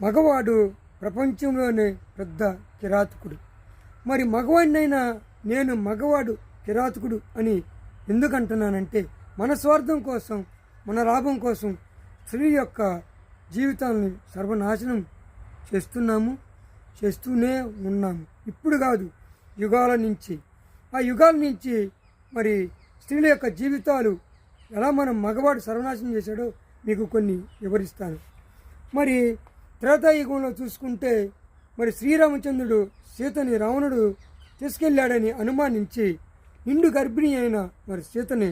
మగవాడు ప్రపంచంలోనే పెద్ద కిరాతకుడు. మరి మగవాడినైనా నేను మగవాడు కిరాతకుడు అని ఎందుకంటున్నానంటే, మన స్వార్థం కోసం, మన లాభం కోసం స్త్రీ యొక్క జీవితాన్ని సర్వనాశనం చేస్తూనే ఉన్నాము. ఇప్పుడు కాదు, యుగాల నుంచి. ఆ యుగాల నుంచి మరి స్త్రీల యొక్క జీవితాలు ఎలా మనం మగవాడు సర్వనాశనం చేశాడో మీకు కొన్ని వివరిస్తాను. మరి త్రేతాయుగంలో చూసుకుంటే మరి శ్రీరామచంద్రుడు సీతని రావణుడు తీసుకెళ్ళాడని అనుమానించి నిండు గర్భిణి అయిన మరి సీతని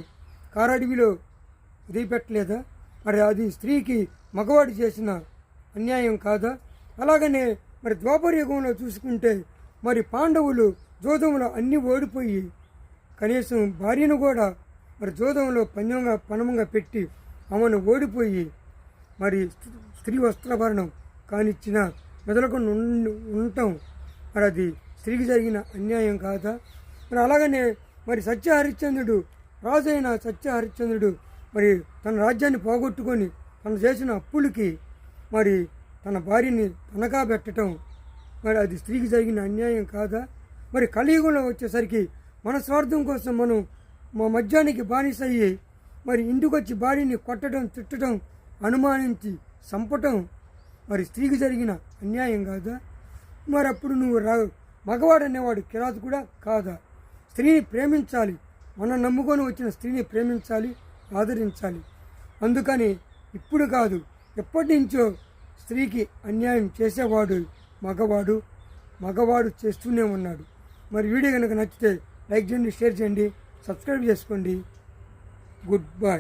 కారడవిలో వదిలిపెట్టలేదా? మరి అది స్త్రీకి మగవాడు చేసిన అన్యాయం కాదా? అలాగనే మరి ద్వాపర యుగంలో చూసుకుంటే మరి పాండవులు జోదంలో అన్నీ ఓడిపోయి కనీసం భార్యను కూడా మరి జోదంలో పణంగా పెట్టి ఆమెను ఓడిపోయి మరి స్త్రీ వస్త్రాభరణం కానిచ్చిన మెదలకుండా ఉండటం మరి అది స్త్రీకి జరిగిన అన్యాయం కాదా? మరి అలాగనే మరి రాజు అయిన సత్య హరిశ్చంద్రుడు మరి తన రాజ్యాన్ని పోగొట్టుకొని తను చేసిన అప్పులకి మరి తన భార్యని తనఖా పెట్టడం మరి అది స్త్రీకి జరిగిన అన్యాయం కాదా? మరి కలియుగంలో వచ్చేసరికి మన స్వార్థం కోసం మనం మా మద్యానికి బానిసయ్యి మరి ఇంటికి వచ్చి భార్యని కొట్టడం, తిట్టడం, అనుమానించి చంపటం మరి స్త్రీకి జరిగిన అన్యాయం కాదా? మరి అప్పుడు నువ్వు మగవాడు అనేవాడు కిరాతకుడా కాదా? స్త్రీని ప్రేమించాలి, మనం నమ్ముకొని వచ్చిన స్త్రీని ప్రేమించాలి, ఆదరించాలి. అందుకని ఇప్పుడు కాదు, ఎప్పటి నుంచో స్త్రీకి అన్యాయం చేసేవాడు మగవాడు చేస్తూనే ఉన్నాడు. మరి వీడియో కనుక నచ్చితే లైక్ చేయండి, షేర్ చేయండి, సబ్స్క్రైబ్ చేసుకోండి. Good bye.